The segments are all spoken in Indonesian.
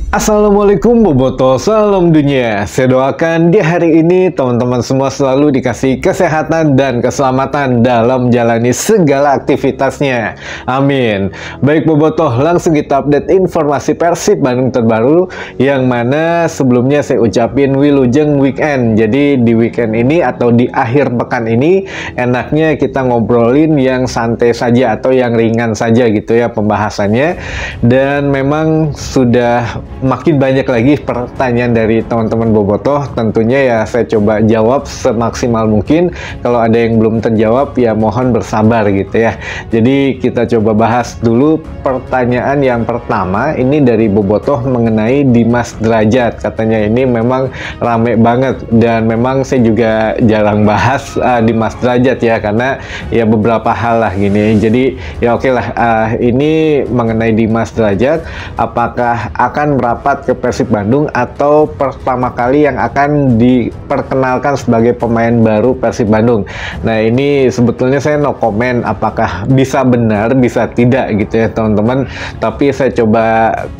Assalamualaikum Boboto, salam dunia. Saya doakan di hari ini teman-teman semua selalu dikasih kesehatan dan keselamatan dalam menjalani segala aktivitasnya. Amin. Baik Boboto, langsung kita update informasi Persib Bandung terbaru, yang mana sebelumnya saya ucapin Wilujeng weekend. Jadi di weekend ini atau di akhir pekan ini enaknya kita ngobrolin yang santai saja atau yang ringan saja gitu ya pembahasannya. Dan memang sudah makin banyak lagi pertanyaan dari teman-teman Bobotoh. Tentunya ya saya coba jawab semaksimal mungkin. Kalau ada yang belum terjawab ya mohon bersabar gitu ya. Jadi kita coba bahas dulu pertanyaan yang pertama. Ini dari Bobotoh mengenai Dimas Derajat. Katanya ini memang rame banget dan memang saya juga jarang bahas Dimas Derajat ya, karena ya beberapa hal lah gini. Jadi ya oke lah, ini mengenai Dimas Derajat, apakah akan merapat ke Persib Bandung atau pertama kali yang akan diperkenalkan sebagai pemain baru Persib Bandung. Nah ini sebetulnya saya no comment apakah bisa benar bisa tidak gitu ya teman-teman, tapi saya coba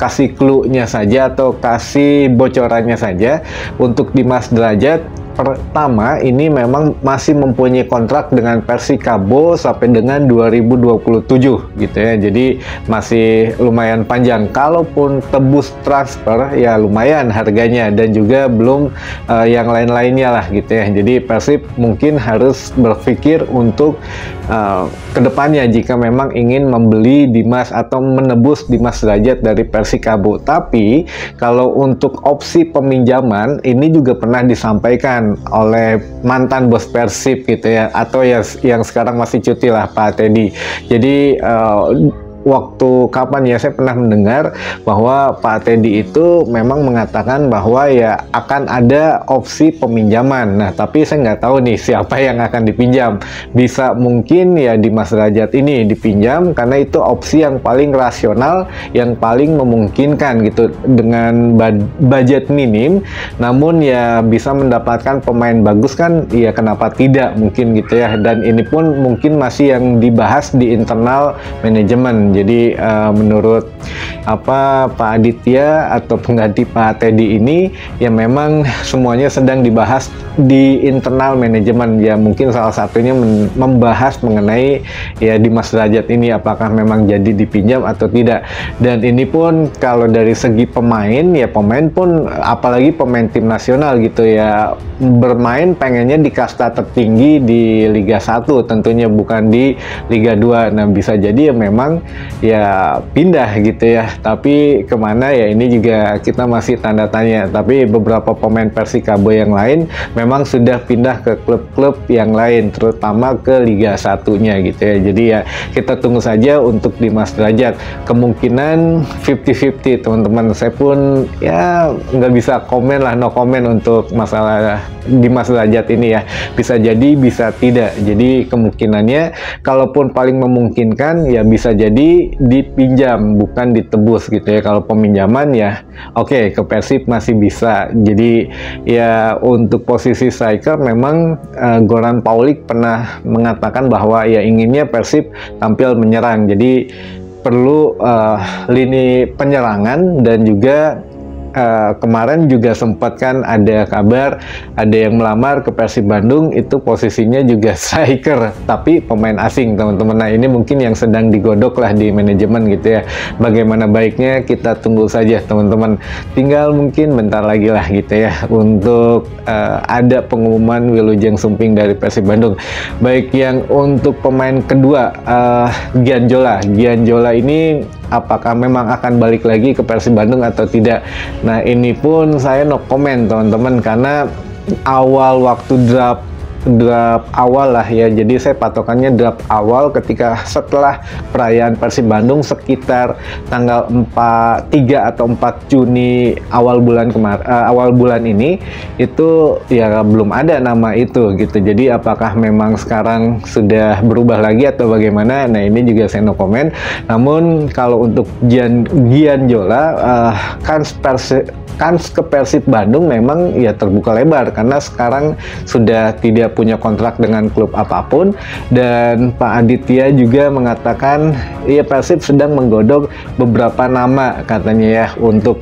kasih clue-nya saja atau kasih bocorannya saja. Untuk Dimas Derajat, pertama ini memang masih mempunyai kontrak dengan Persikabo sampai dengan 2027 gitu ya. Jadi masih lumayan panjang. Kalaupun tebus transfer ya lumayan harganya, dan juga belum yang lain-lainnya lah gitu ya. Jadi Persib mungkin harus berpikir untuk kedepannya jika memang ingin membeli Dimas atau menebus Dimas Derajat dari Persikabo. Tapi kalau untuk opsi peminjaman ini juga pernah disampaikan oleh mantan bos Persib gitu ya, atau ya yang sekarang masih cuti lah, Pak Teddy. Jadi waktu kapan ya saya pernah mendengar bahwa Pak Teddy itu memang mengatakan bahwa ya akan ada opsi peminjaman. Nah tapi saya nggak tahu nih siapa yang akan dipinjam. Bisa mungkin ya Dimas Derajat ini dipinjam karena itu opsi yang paling rasional, yang paling memungkinkan gitu, dengan budget minim namun ya bisa mendapatkan pemain bagus kan, ya kenapa tidak mungkin gitu ya. Dan ini pun mungkin masih yang dibahas di internal manajemen. Jadi menurut Pak Aditya atau pengganti Pak Teddy ini ya memang semuanya sedang dibahas di internal manajemen. Ya mungkin salah satunya membahas mengenai ya Dimas Derajat ini apakah memang jadi dipinjam atau tidak. Dan ini pun kalau dari segi pemain, ya pemain pun apalagi pemain tim nasional gitu ya, bermain pengennya di kasta tertinggi di Liga 1 tentunya, bukan di Liga 2. Nah bisa jadi ya memang ya pindah gitu ya, tapi kemana ya ini juga kita masih tanda tanya. Tapi beberapa pemain Persikabo yang lain memang sudah pindah ke klub-klub yang lain, terutama ke Liga 1-nya gitu ya. Jadi ya kita tunggu saja untuk Dimas Derajat. Kemungkinan 50-50 teman-teman. Saya pun ya nggak bisa komen lah, no comment untuk masalah Dimas Derajat ini ya. Bisa jadi bisa tidak. Jadi kemungkinannya kalaupun paling memungkinkan ya bisa jadi dipinjam bukan ditebus gitu ya. Kalau peminjaman ya oke, ke Persib masih bisa. Jadi ya untuk posisi striker memang Goran Paulik pernah mengatakan bahwa ya inginnya Persib tampil menyerang. Jadi perlu lini penyerangan. Dan juga kemarin juga sempat kan ada kabar ada yang melamar ke Persib Bandung, itu posisinya juga striker tapi pemain asing teman-teman. Nah ini mungkin yang sedang digodok lah di manajemen gitu ya. Bagaimana baiknya kita tunggu saja teman-teman. Tinggal mungkin bentar lagi lah gitu ya untuk ada pengumuman Wilujeng Sumping dari Persib Bandung. Baik, yang untuk pemain kedua Gianjola ini apakah memang akan balik lagi ke Persib Bandung atau tidak. Nah ini pun saya no comment teman-teman, karena awal waktu draft awal lah ya. Jadi saya patokannya draft awal ketika setelah perayaan Persib Bandung sekitar tanggal 3 atau 4 Juni awal bulan ini itu ya belum ada nama itu gitu. Jadi apakah memang sekarang sudah berubah lagi atau bagaimana? Nah ini juga saya no comment. Namun kalau untuk Gianjola kans ke Persib Bandung memang ya terbuka lebar, karena sekarang sudah tidak tidak punya kontrak dengan klub apapun. Dan Pak Aditya juga mengatakan ya Persib sedang menggodok beberapa nama katanya ya, untuk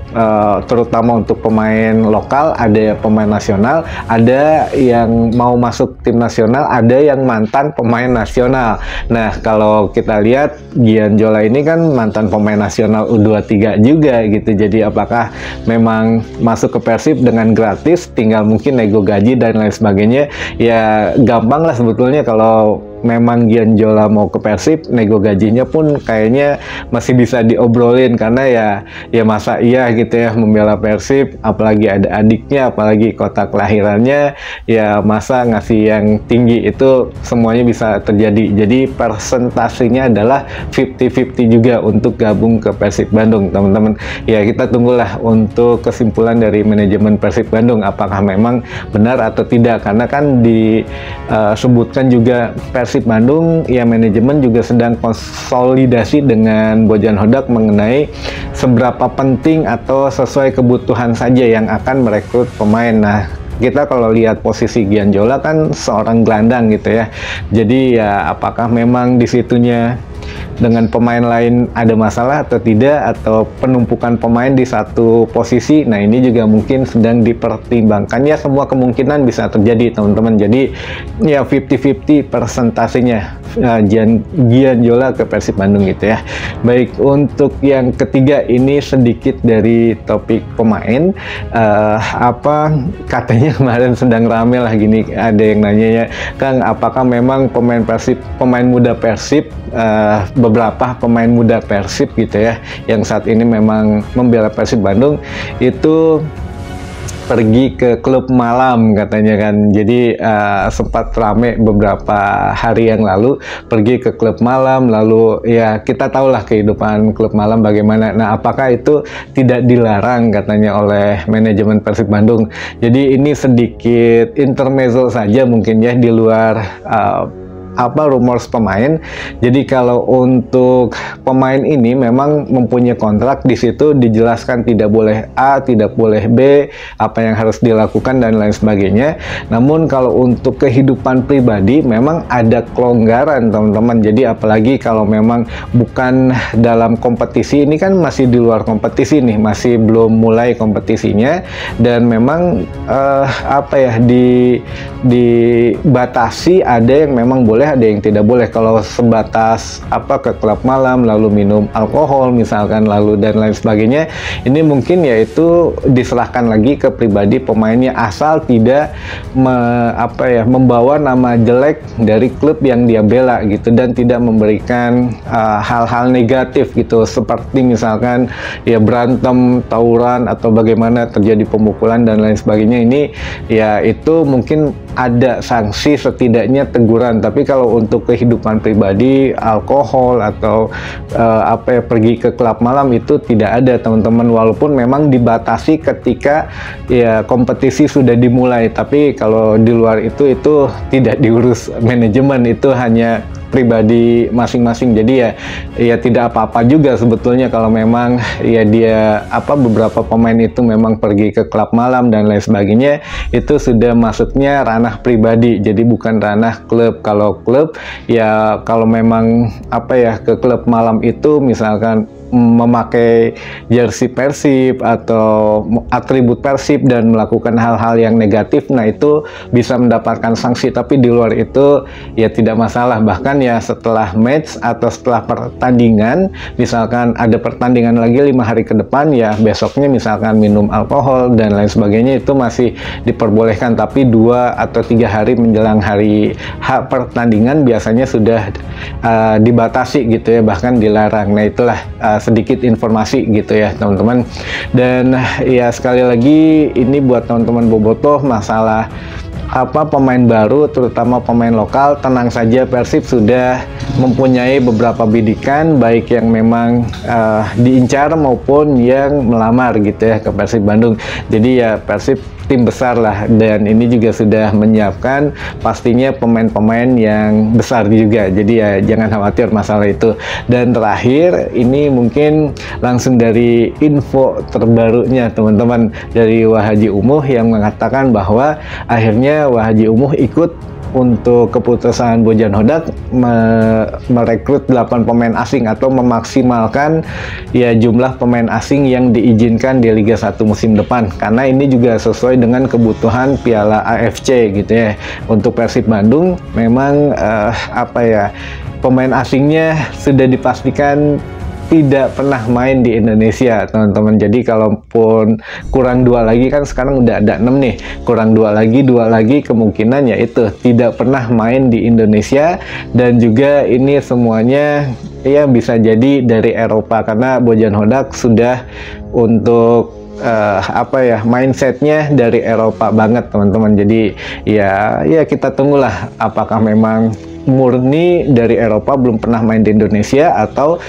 terutama untuk pemain lokal, ada pemain nasional, ada yang mau masuk tim nasional, ada yang mantan pemain nasional. Nah, kalau kita lihat Gian Jola ini kan mantan pemain nasional U23 juga gitu. Jadi apakah memang masuk ke Persib dengan gratis, tinggal mungkin nego gaji dan lain sebagainya? Ya gampang lah sebetulnya kalau memang Gian Jola mau ke Persib, nego gajinya pun kayaknya masih bisa diobrolin, karena ya masa iya gitu ya membela Persib, apalagi ada adiknya, apalagi kota kelahirannya, ya masa ngasih yang tinggi, itu semuanya bisa terjadi. Jadi presentasinya adalah 50-50 juga untuk gabung ke Persib Bandung, teman-teman. Ya kita tunggulah untuk kesimpulan dari manajemen Persib Bandung, apakah memang benar atau tidak, karena kan disebutkan juga Persib Bandung ya manajemen juga sedang konsolidasi dengan Bojan Hodak mengenai seberapa penting atau sesuai kebutuhan saja yang akan merekrut pemain. Nah, kita kalau lihat posisi Gian Jola kan seorang gelandang gitu ya. Jadi ya apakah memang disitunya dengan pemain lain ada masalah atau tidak, atau penumpukan pemain di satu posisi. Nah, ini juga mungkin sedang dipertimbangkan. Ya semua kemungkinan bisa terjadi, teman-teman. Jadi ya 50-50 presentasinya Gian Jola ke Persib Bandung gitu ya. Baik, untuk yang ketiga ini sedikit dari topik pemain. Katanya kemarin sedang rame lah gini, ada yang nanya ya, Kang, apakah memang pemain muda Persib, beberapa pemain muda Persib gitu ya, yang saat ini memang membela Persib Bandung itu pergi ke klub malam katanya kan. Jadi sempat rame beberapa hari yang lalu, pergi ke klub malam, lalu ya kita tahulah kehidupan klub malam bagaimana. Nah, apakah itu tidak dilarang katanya oleh manajemen Persib Bandung? Jadi ini sedikit intermezzo saja mungkin ya, di luar rumors pemain. Jadi kalau untuk pemain ini memang mempunyai kontrak, di situ dijelaskan tidak boleh A, tidak boleh B, apa yang harus dilakukan dan lain sebagainya. Namun kalau untuk kehidupan pribadi memang ada kelonggaran, teman-teman. Jadi apalagi kalau memang bukan dalam kompetisi, ini kan masih di luar kompetisi nih, masih belum mulai kompetisinya, dan memang dibatasi, ada yang memang boleh, ada yang tidak boleh. Kalau sebatas ke klub malam lalu minum alkohol misalkan, lalu dan lain sebagainya, ini mungkin yaitu diserahkan lagi ke pribadi pemainnya, asal tidak membawa nama jelek dari klub yang dia bela gitu, dan tidak memberikan hal-hal negatif gitu, seperti misalkan ya berantem, tawuran, atau bagaimana terjadi pemukulan dan lain sebagainya. Ini ya itu mungkin ada sanksi, setidaknya teguran. Tapi kalau untuk kehidupan pribadi, alkohol atau pergi ke klub malam, itu tidak ada, teman-teman. Walaupun memang dibatasi ketika ya kompetisi sudah dimulai, tapi kalau di luar itu tidak diurus manajemen, itu hanya pribadi masing-masing. Jadi ya tidak apa-apa juga sebetulnya kalau memang ya dia beberapa pemain itu memang pergi ke klub malam dan lain sebagainya, itu sudah masuknya ranah pribadi, jadi bukan ranah klub. Kalau klub ya kalau memang ke klub malam itu misalkan memakai jersey Persib atau atribut Persib dan melakukan hal-hal yang negatif, nah itu bisa mendapatkan sanksi. Tapi di luar itu ya tidak masalah. Bahkan ya setelah match atau setelah pertandingan, misalkan ada pertandingan lagi 5 hari ke depan, ya besoknya misalkan minum alkohol dan lain sebagainya, itu masih diperbolehkan. Tapi 2 atau 3 hari menjelang hari pertandingan biasanya sudah dibatasi gitu ya, bahkan dilarang. Nah itulah sedikit informasi gitu ya, teman-teman. Dan ya sekali lagi ini buat teman-teman bobotoh, masalah pemain baru, terutama pemain lokal, tenang saja, Persib sudah mempunyai beberapa bidikan, baik yang memang diincar maupun yang melamar gitu ya ke Persib Bandung. Jadi ya Persib tim besar lah, dan ini juga sudah menyiapkan pastinya pemain-pemain yang besar juga. Jadi ya jangan khawatir masalah itu. Dan terakhir ini mungkin langsung dari info terbarunya, teman-teman, dari Wah Haji Umuh yang mengatakan bahwa akhirnya Wah Haji Umuh ikut untuk keputusan Bojan Hodak merekrut 8 pemain asing atau memaksimalkan ya jumlah pemain asing yang diizinkan di Liga 1 musim depan, karena ini juga sesuai dengan kebutuhan Piala AFC gitu ya. Untuk Persib Bandung memang pemain asingnya sudah dipastikan tidak pernah main di Indonesia, teman-teman. Jadi kalaupun kurang 2 lagi, kan sekarang udah ada 6 nih, kurang 2 lagi kemungkinan yaitu tidak pernah main di Indonesia. Dan juga ini semuanya ya bisa jadi dari Eropa, karena Bojan Hodak sudah untuk mindsetnya dari Eropa banget, teman-teman. Jadi ya kita tunggulah apakah memang murni dari Eropa, belum pernah main di Indonesia, atau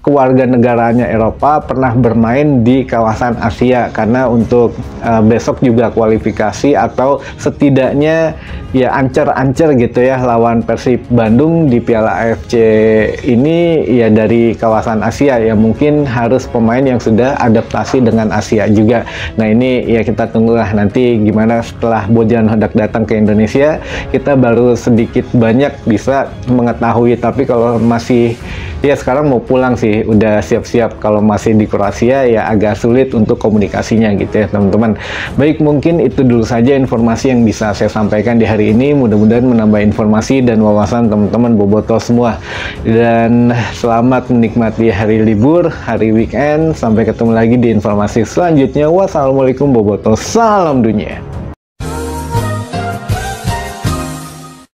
kewarganegaranya Eropa pernah bermain di kawasan Asia, karena untuk besok juga kualifikasi atau setidaknya ya ancer-ancer gitu ya lawan Persib Bandung di Piala AFC ini ya dari kawasan Asia, ya mungkin harus pemain yang sudah adaptasi dengan Asia juga. Nah ini ya kita tunggulah nanti gimana setelah Bojan Hodak datang ke Indonesia, kita baru sedikit banyak bisa mengetahui. Tapi kalau masih ya sekarang mau pulang sih, udah siap-siap. Kalau masih di Kroasia ya agak sulit untuk komunikasinya gitu ya, teman-teman. Baik, mungkin itu dulu saja informasi yang bisa saya sampaikan di hari ini. Mudah-mudahan menambah informasi dan wawasan teman-teman bobotoh semua. Dan selamat menikmati hari libur, hari weekend. Sampai ketemu lagi di informasi selanjutnya. Wassalamualaikum bobotoh, salam dunia.